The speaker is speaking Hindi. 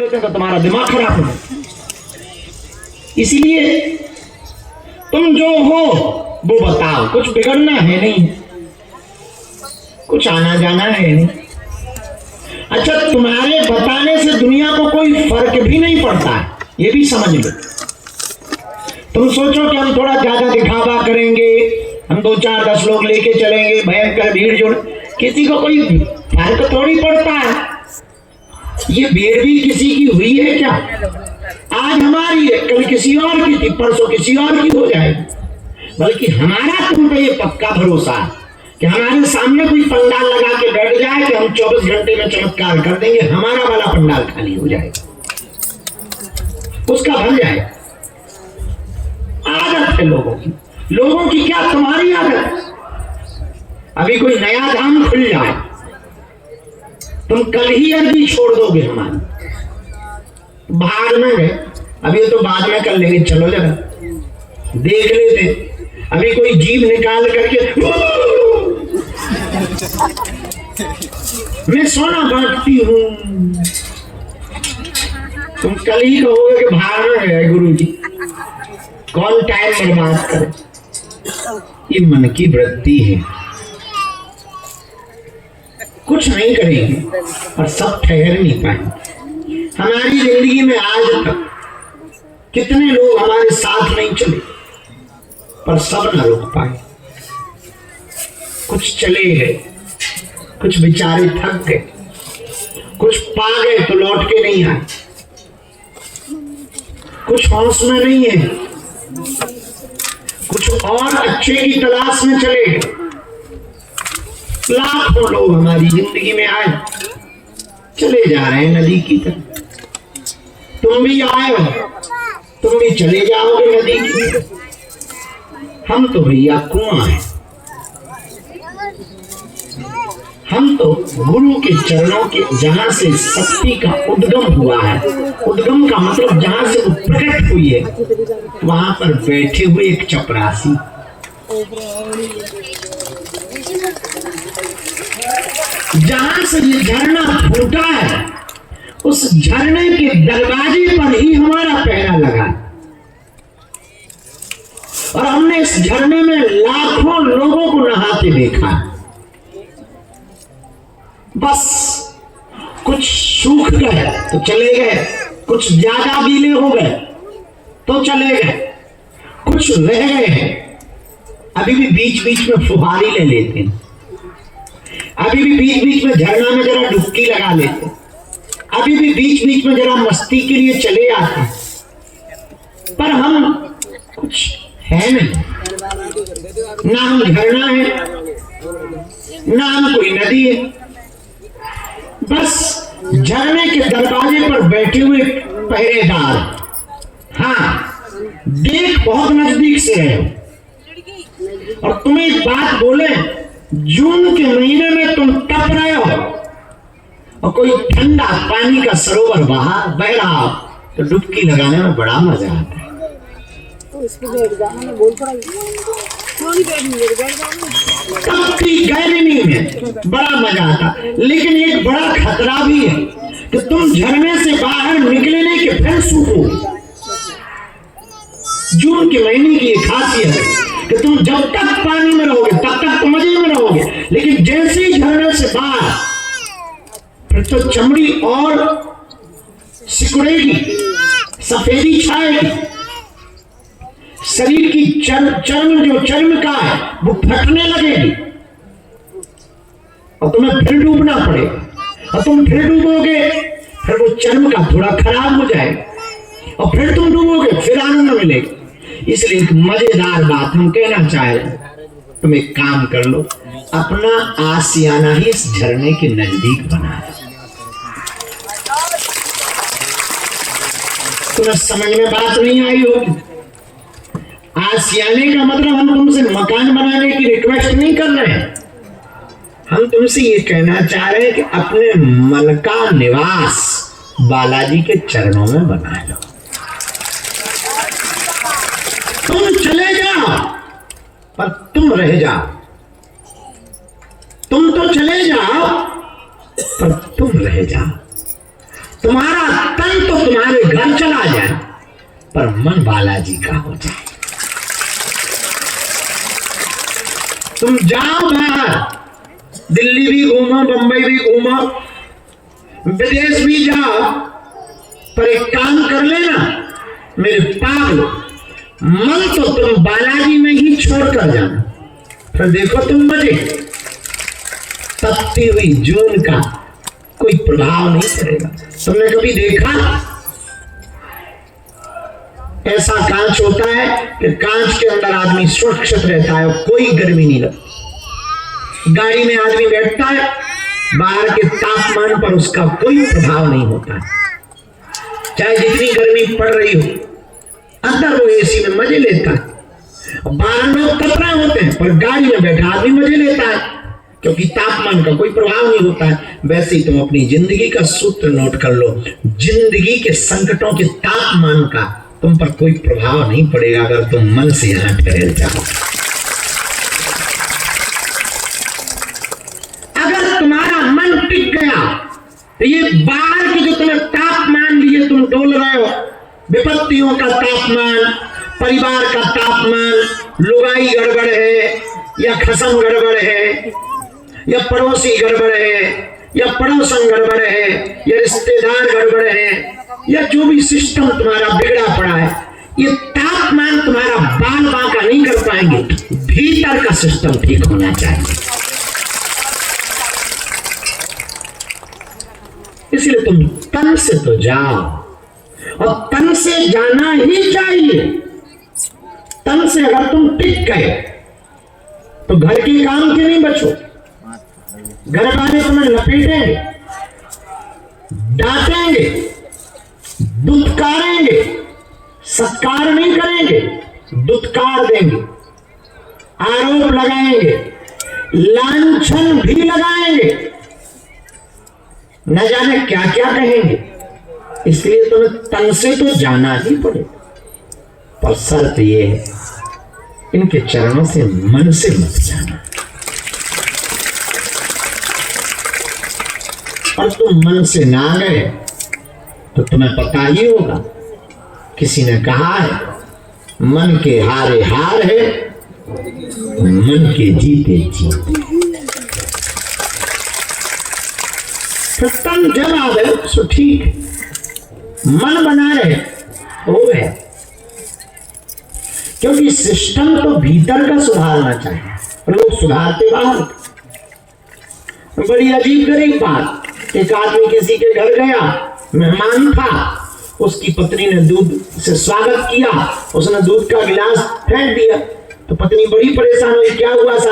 देते हैं तो तुम्हारा दिमाग खराब हो जाता। इसलिए तुम जो हो वो बताओ, कुछ बिगड़ना है नहीं, कुछ आना जाना है नहीं। अच्छा, तुम्हारे बताने से दुनिया को कोई फर्क भी नहीं पड़ता है, ये भी समझ लो। तुम सोचो कि हम थोड़ा ज्यादा दिखावा करेंगे, हम 2-4-10 लोग लेके चलेंगे, भयंकर भीड़ जोड़, किसी को कोई फर्क थोड़ी पड़ता है। ये भीड़ भी किसी की हुई है क्या? आज हमारी है, कल किसी और की थी, परसों किसी और की हो जाएगी। बल्कि हमारा तुम पे ये पक्का भरोसा है कि हमारे सामने कोई पंडाल लगा के बैठ जाए कि हम 24 घंटे में चमत्कार कर देंगे, हमारा वाला पंडाल खाली हो जाएगा, उसका भर जाएगा। आदत है लोगों की, लोगों की क्या तुम्हारी आदत? अभी कोई नया धाम खुल जाए, तुम कल ही अर्जी छोड़ दोगे हमारी, भाग में गए, अभी तो बाद में कर लेंगे, चलो जरा देख लेते। अभी कोई जीभ निकाल करके मैं सोना बांटती हूँ, तुम कल ही कहोगे कि भाग में गए गुरु जी, कौन टाइम बर्बाद करे। ये मन की वृत्ति है, कुछ नहीं करेंगे और सब ठहर नहीं पाएंगे। हमारी जिंदगी में आज तक कितने लोग हमारे साथ नहीं चले, पर सब न रुक पाए। कुछ चले गए, कुछ बेचारे थक गए, कुछ पा गए तो लौट के नहीं आए, कुछ होश में नहीं है, कुछ और अच्छे की तलाश में चले गए। लाखों लोग हमारी जिंदगी में आए, चले जा रहे हैं नदी की तरफ। तुम भी आए हो, तुम भी चले जाओगे नदी की तरफ। हम तो भैया कुआं हैं, हम तो गुरु के चरणों के, जहां से शक्ति का उद्गम हुआ है, उद्गम का मतलब जहां से वो प्रकट हुई है, वहां पर बैठे हुए एक चपरासी। जहां से ये झरना फूटा है, उस झरने के दरवाजे पर ही हमारा पहरा लगा, और हमने इस झरने में लाखों लोगों को नहाते देखा। बस कुछ सूख गए तो चले गए, कुछ ज्यादा गीले हो गए तो चले गए, कुछ रह गए हैं, अभी भी बीच बीच में फुहारी ले लेते हैं, अभी भी बीच बीच में झरना में जरा डुबकी लगा लेते हैं, अभी भी बीच बीच में जरा मस्ती के लिए चले आते हैं, पर हम कुछ है नहीं। ना हम झरना है, ना हम कोई नदी है, बस झरने के दरवाजे पर बैठे हुए पहरेदार। हाँ, देख बहुत नजदीक से है। और तुम्हें एक बात बोले, जून के महीने में तुम तप रहे हो और कोई ठंडा पानी का सरोवर बह रहा हो तो डुबकी लगाने में बड़ा मजा आता है। गहरी में बड़ा मजा आता, लेकिन एक बड़ा खतरा भी है कि तुम झरने से बाहर निकले नहीं कि फिर सूखो। जून के महीने की एक खासियत है कि तुम जब तक पानी में रहोगे तब तक तो मजे में रहोगे, लेकिन जैसे ही झरने से बाहर, फिर तो चमड़ी और सिकुड़ेगी, सफेदी छाएगी, शरीर की चर्म का है वो फटने लगेगी, और तुम्हें फिर डूबना पड़ेगा, और तुम फिर डूबोगे, फिर वो चर्म का थोड़ा खराब हो जाएगा, और फिर तुम डूबोगे, फिर आनंद मिलेगा। इसलिए एक मजेदार बात हम कहना चाहे, तुम एक काम कर लो, अपना आशियाना ही इस झरने के नजदीक बना दो। तुम्हें समझ में बात नहीं आई होगी। आशियाने का मतलब हम तुमसे मकान बनाने की रिक्वेस्ट नहीं कर रहे हैं, हम तुमसे ये कहना चाह रहे हैं कि अपने मन का निवास बालाजी के चरणों में बना लो। तुम चले जाओ पर तुम रह जाओ, तुम तो चले जाओ पर तुम रह जाओ। तुम्हारा तन पर मन बालाजी का हो जाए। तुम जाओ बाहर, दिल्ली भी घूमो, बंबई भी घूमो, विदेश भी जाओ, पर एक काम कर लेना मेरे पागल, मन तो तुम बालाजी में ही छोड़कर जाना। फिर देखो तुम मजे, तपती हुई जून का कोई प्रभाव नहीं पड़ेगा। तुमने कभी देखा ऐसा कांच होता है कि कांच के अंदर आदमी सुरक्षित रहता है, कोई गर्मी नहीं लगती। गाड़ी में आदमी बैठता है, बाहर के तापमान पर उसका कोई प्रभाव नहीं होता है, चाहे जितनी गर्मी पड़ रही हो, अंदर वो एसी में मजे लेता है। बाहर लोग तप रहे होते हैं, पर गाड़ी में बैठा आदमी मजे लेता है, क्योंकि तापमान का कोई प्रभाव नहीं होता है। वैसे ही तुम अपनी जिंदगी का सूत्र नोट कर लो, जिंदगी के संकटों के तापमान का तुम पर कोई प्रभाव नहीं पड़ेगा अगर तुम मन से यहां ठहर जाओ। अगर तुम्हारा मन टिक गया तो ये बाहर के जो तुम्हें तापमान लिए तुम डोल रहे हो, विपत्तियों का तापमान, परिवार का तापमान, लुगाई गड़बड़ है या खसम गड़बड़ है या पड़ोसी गड़बड़ है या पड़ोसन गड़बड़ है या रिश्तेदार गड़बड़ है या जो भी सिस्टम तुम्हारा बिगड़ा पड़ा है, ये तापमान तुम्हारा बाल बांका नहीं कर पाएंगे। भीतर का सिस्टम ठीक होना चाहिए। इसलिए तुम तन से तो जाओ, और तन से जाना ही चाहिए। तन से अगर तुम टिक गए तो घर के काम के नहीं बचो। घर वाले तुम्हें लपेटेंगे, डांटेंगे, दुत्कारेंगे, सत्कार नहीं करेंगे, दुत्कार देंगे, आरोप लगाएंगे, लांछन भी लगाएंगे, न जाने क्या क्या कहेंगे। इसलिए तुम्हें तन से तो जाना ही पड़ेगा, पर शर्त ये है इनके चरणों से मन से मत जाना। और तुम मन से ना गए तो तुम्हें पता ही होगा, किसी ने कहा है मन के हारे हार है, मन के जीते जीत। तन जब आ गए तो ठीक, मन बना रहे हो गए, क्योंकि सिस्टम तो भीतर का सुधारना चाहिए, लोग सुधारते बाहर। बड़ी अजीब गरीब बात, एक आदमी किसी के घर गया, मेहमान था, उसकी पत्नी ने दूध से स्वागत किया, उसने दूध का गिलास फेंक दिया, तो पत्नी बड़ी परेशान हुई, क्या हुआ?